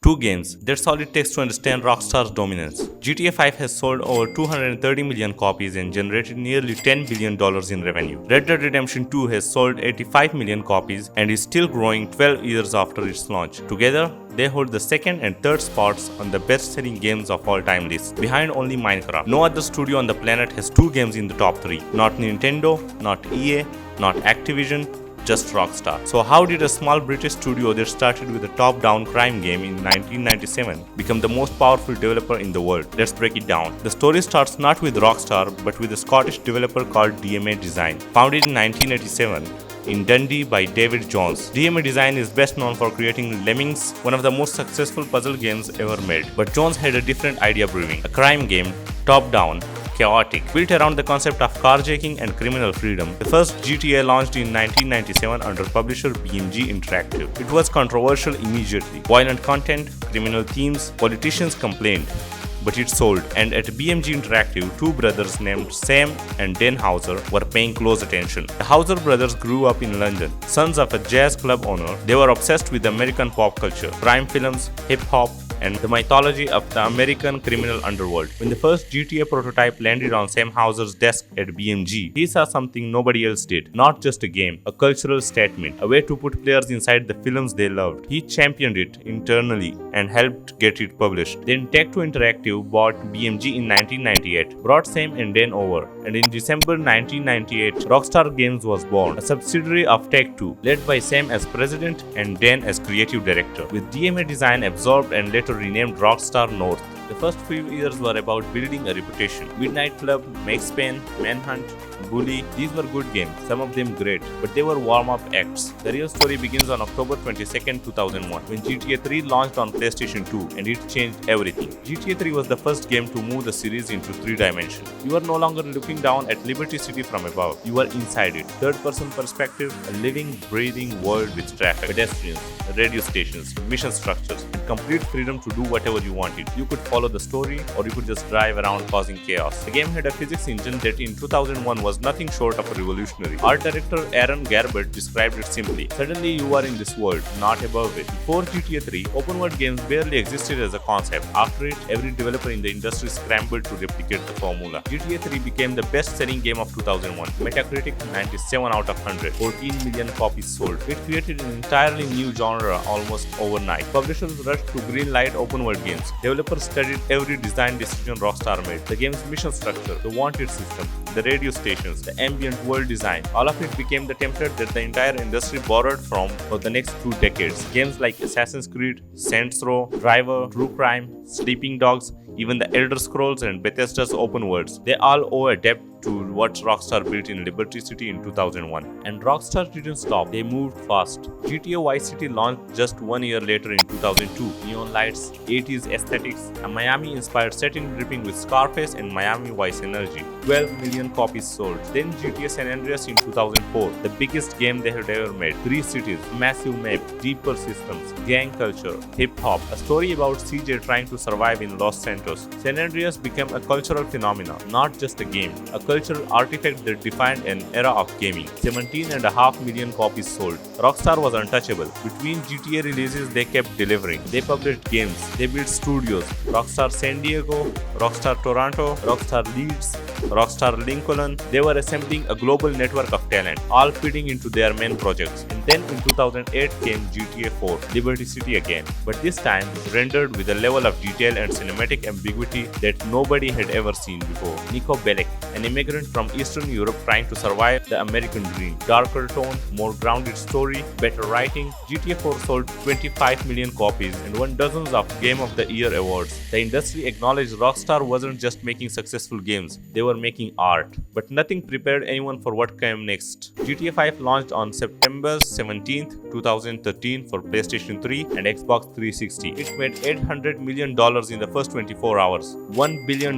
Two games. That's all it takes to understand Rockstar's dominance. GTA 5 has sold over 230 million copies and generated nearly $10 billion in revenue. Red Dead Redemption 2 has sold 85 million copies and is still growing 12 years after its launch. Together, they hold the second and third spots on the best-selling games of all time list, behind only Minecraft. No other studio on the planet has two games in the top 3. Not Nintendo, not EA, not Activision, just Rockstar. So how did a small British studio that started with a top-down crime game in 1997 become the most powerful developer in the world? Let's break it down. The story starts not with Rockstar but with a Scottish developer called DMA Design, founded in 1987 in Dundee by David Jones. DMA Design is best known for creating Lemmings, one of the most successful puzzle games ever made. But Jones had a different idea brewing, a crime game, top-down, chaotic, built around the concept of carjacking and criminal freedom. The first GTA launched in 1997 under publisher BMG Interactive. It was controversial immediately. Violent content, criminal themes, politicians complained. But it sold, and at BMG Interactive, two brothers named Sam and Dan Houser were paying close attention. The Houser brothers grew up in London. Sons of a jazz club owner, they were obsessed with American pop culture, crime films, hip-hop, and the mythology of the American criminal underworld. When the first GTA prototype landed on Sam Houser's desk at BMG, he saw something nobody else did. Not just a game, a cultural statement, a way to put players inside the films they loved. He championed it internally and helped get it published. Then Take-Two Interactive bought BMG in 1998, brought Sam and Dan over, and in December 1998, Rockstar Games was born, a subsidiary of Take-Two, led by Sam as president and Dan as creative director, with DMA Design absorbed and later renamed Rockstar North. The first few years were about building a reputation. Midnight Club, Max Payne, Manhunt, Bully, these were good games, some of them great, but they were warm-up acts. The real story begins on October 22, 2001, when GTA 3 launched on PlayStation 2, and it changed everything. GTA 3 was the first game to move the series into 3 dimensions. You are no longer looking down at Liberty City from above, you are inside it. Third-person perspective, a living, breathing world with traffic, pedestrians, radio stations, mission structures, and complete freedom to do whatever you wanted. You could follow the story, or you could just drive around causing chaos. The game had a physics engine that in 2001 was nothing short of a revolutionary. Art director Aaron Garbett described it simply. Suddenly you are in this world, not above it. Before GTA 3, open world games barely existed as a concept. After it, every developer in the industry scrambled to replicate the formula. GTA 3 became the best-selling game of 2001. Metacritic 97 out of 100, 14 million copies sold. It created an entirely new genre almost overnight. Publishers rushed to greenlight open world games. Developers studied every design decision Rockstar made. The game's mission structure, the wanted system, the radio stations, the ambient world design, all of it became the template that the entire industry borrowed from for the next 2 decades. Games like Assassin's Creed, Saints Row, Driver, True Crime, Sleeping Dogs, even the Elder Scrolls and Bethesda's open worlds, they all owe a debt to what Rockstar built in Liberty City in 2001. And Rockstar didn't stop, they moved fast. GTA Vice City launched just 1 year later in 2002. Neon lights, 80s aesthetics, a Miami-inspired setting dripping with Scarface and Miami Vice energy. 12 million copies sold. Then GTA San Andreas in 2004, the biggest game they had ever made. 3 cities, massive map, deeper systems, gang culture, hip-hop, a story about CJ trying to survive in Los Santos. San Andreas became a cultural phenomenon, not just a game, a cultural artifact that defined an era of gaming. 17.5 million copies sold. Rockstar was untouchable. Between GTA releases, they kept delivering. They published games, they built studios. Rockstar San Diego, Rockstar Toronto, Rockstar Leeds, Rockstar Lincoln. They were assembling a global network of talent, all feeding into their main projects. And then in 2008 came GTA 4, Liberty City again. But this time, rendered with a level of detail and cinematic ambiguity that nobody had ever seen before. Nico Bellic, an immigrant from Eastern Europe trying to survive the American dream. Darker tone, more grounded story, better writing. GTA 4 sold 25 million copies and won dozens of Game of the Year awards. The industry acknowledged Rockstar wasn't just making successful games, they were making art. But nothing prepared anyone for what came next. GTA 5 launched on September 17, 2013 for PlayStation 3 and Xbox 360. It made $800 million in the first 24 hours, $1 billion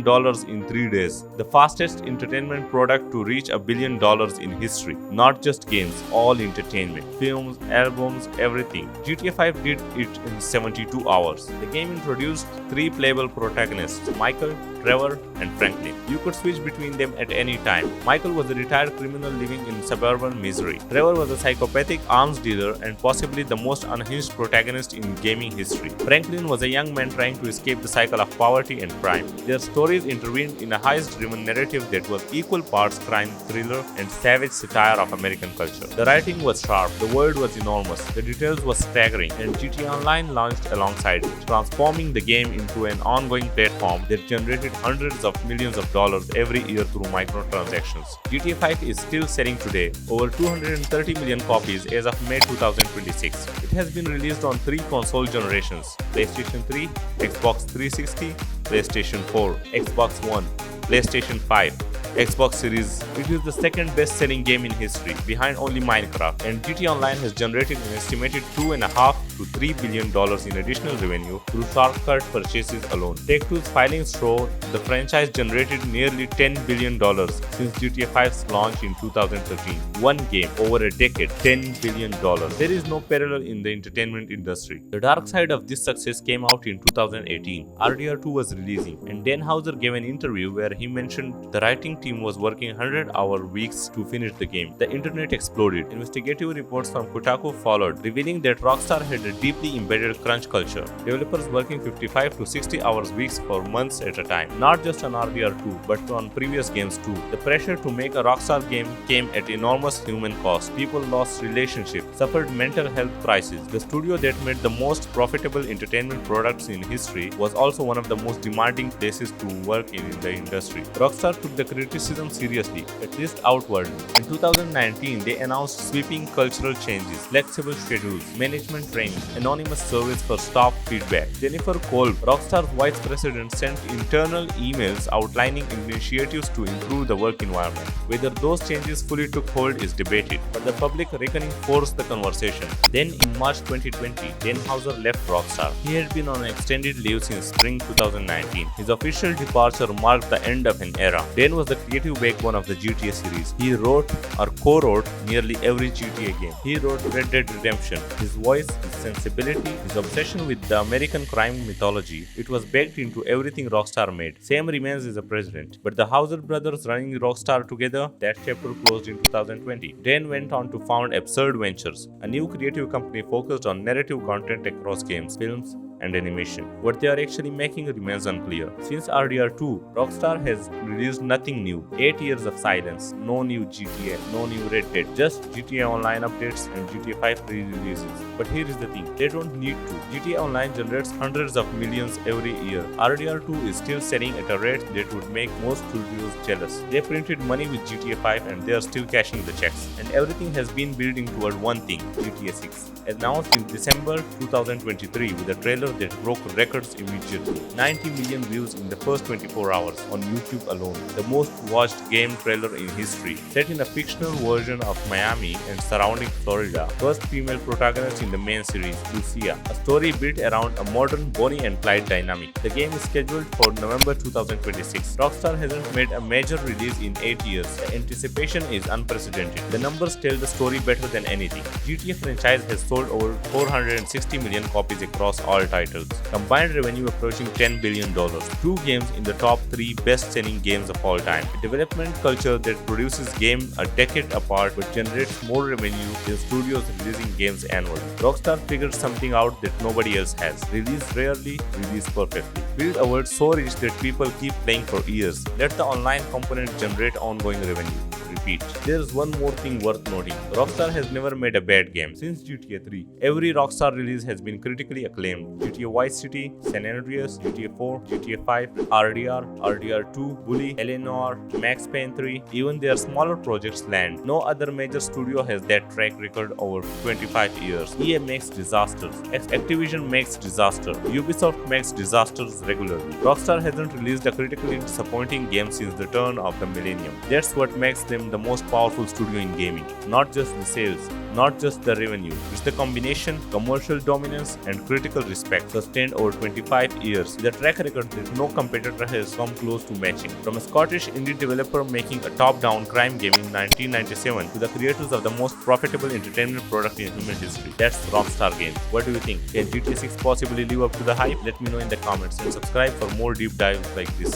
in 3 days. The fastest entertainment entertainment product to reach $1 billion in history. Not just games, all entertainment. Films, albums, everything. GTA 5 did it in 72 hours. The game introduced 3 playable protagonists, Michael, Trevor, and Franklin. You could switch between them at any time. Michael was a retired criminal living in suburban Missouri. Trevor was a psychopathic arms dealer and possibly the most unhinged protagonist in gaming history. Franklin was a young man trying to escape the cycle of poverty and crime. Their stories intervened in a heist-driven narrative that was equal parts crime thriller and savage satire of American culture. The writing was sharp, the world was enormous, the details were staggering, and GTA Online launched alongside it, transforming the game into an ongoing platform that generated hundreds of millions of dollars every year through microtransactions. GTA 5 is still selling today, over 230 million copies as of May 2026. It has been released on 3 console generations: PlayStation 3, Xbox 360, PlayStation 4, Xbox One, PlayStation 5, Xbox Series. It is the second best-selling game in history, behind only Minecraft, and GTA Online has generated an estimated $2.5 to $3 billion in additional revenue through shortcut purchases alone. Take-Two's filings show the franchise generated nearly $10 billion since GTA 5's launch in 2013. One game, over a decade, $10 billion. There is no parallel in the entertainment industry. The dark side of this success came out in 2018. RDR2 was releasing, and Dan Houser gave an interview where he mentioned the writing team was working 100-hour weeks to finish the game. The internet exploded. Investigative reports from Kotaku followed, revealing that Rockstar had a deeply embedded crunch culture. Developers working 55 to 60 hours weeks for months at a time. Not just on RDR2, but on previous games too. The pressure to make a Rockstar game came at enormous human cost. People lost relationships, suffered mental health crises. The studio that made the most profitable entertainment products in history was also one of the most demanding places to work in the industry. Rockstar took the criticism seriously, at least outwardly. In 2019, they announced sweeping cultural changes, flexible schedules, management training, anonymous service for staff feedback. Jennifer Kolb, Rockstar's vice president, sent internal emails outlining initiatives to improve the work environment. Whether those changes fully took hold is debated, but the public reckoning forced the conversation. Then in March 2020, Dan Houser left Rockstar. He had been on extended leave since spring 2019. His official departure marked the end of an era. Dan was the creative backbone of the GTA series. He wrote or co-wrote nearly every GTA game. He wrote Red Dead Redemption. His voice, his sensibility, his obsession with the American crime mythology, it was baked into everything Rockstar made. Sam remains as a president, but the Houser brothers running Rockstar together, that chapter closed in 2020. Dan went on to found Absurd Ventures, a new creative company focused on narrative content across games, films, and animation. What they are actually making remains unclear. Since RDR2, Rockstar has released nothing new. 8 years of silence, no new GTA, no new Red Dead, just GTA Online updates and GTA 5 re-releases. But here is the thing, they don't need to. GTA Online generates hundreds of millions every year. RDR2 is still selling at a rate that would make most studios jealous. They printed money with GTA 5 and they are still cashing the checks. And everything has been building toward one thing, GTA 6. Announced in December 2023 with a trailer that broke records immediately. 90 million views in the first 24 hours on YouTube alone. The most watched game trailer in history. Set in a fictional version of Miami and surrounding Florida. First female protagonist in the main series, Lucia. A story built around a modern Bonnie and Clyde dynamic. The game is scheduled for November 2026. Rockstar hasn't made a major release in 8 years. The anticipation is unprecedented. The numbers tell the story better than anything. GTA franchise has sold over 460 million copies across all titles. Combined revenue approaching $10 billion. 2 games in the top 3 best-selling games of all time. A development culture that produces games a decade apart but generates more revenue than studios releasing games annually. Rockstar figured something out that nobody else has. Release rarely, release perfectly. Build a world so rich that people keep playing for years. Let the online component generate ongoing revenue. Repeat. There's one more thing worth noting. Rockstar has never made a bad game since GTA 3. Every Rockstar release has been critically acclaimed. GTA Vice City, San Andreas, GTA 4, GTA 5, RDR, RDR2, Bully, Eleanor, Max Payne 3, even their smaller projects land. No other major studio has that track record over 25 years. EA makes disasters. Activision makes disaster. Ubisoft makes disasters regularly. Rockstar hasn't released a critically disappointing game since the turn of the millennium. That's what makes them become the most powerful studio in gaming. Not just the sales, not just the revenue, it's the combination, commercial dominance, and critical respect sustained over 25 years with a track record that no competitor has come close to matching. From a Scottish indie developer making a top-down crime game in 1997 to the creators of the most profitable entertainment product in human history, that's Rockstar Games. What do you think? Can GTA 6 possibly live up to the hype? Let me know in the comments and subscribe for more deep dives like this.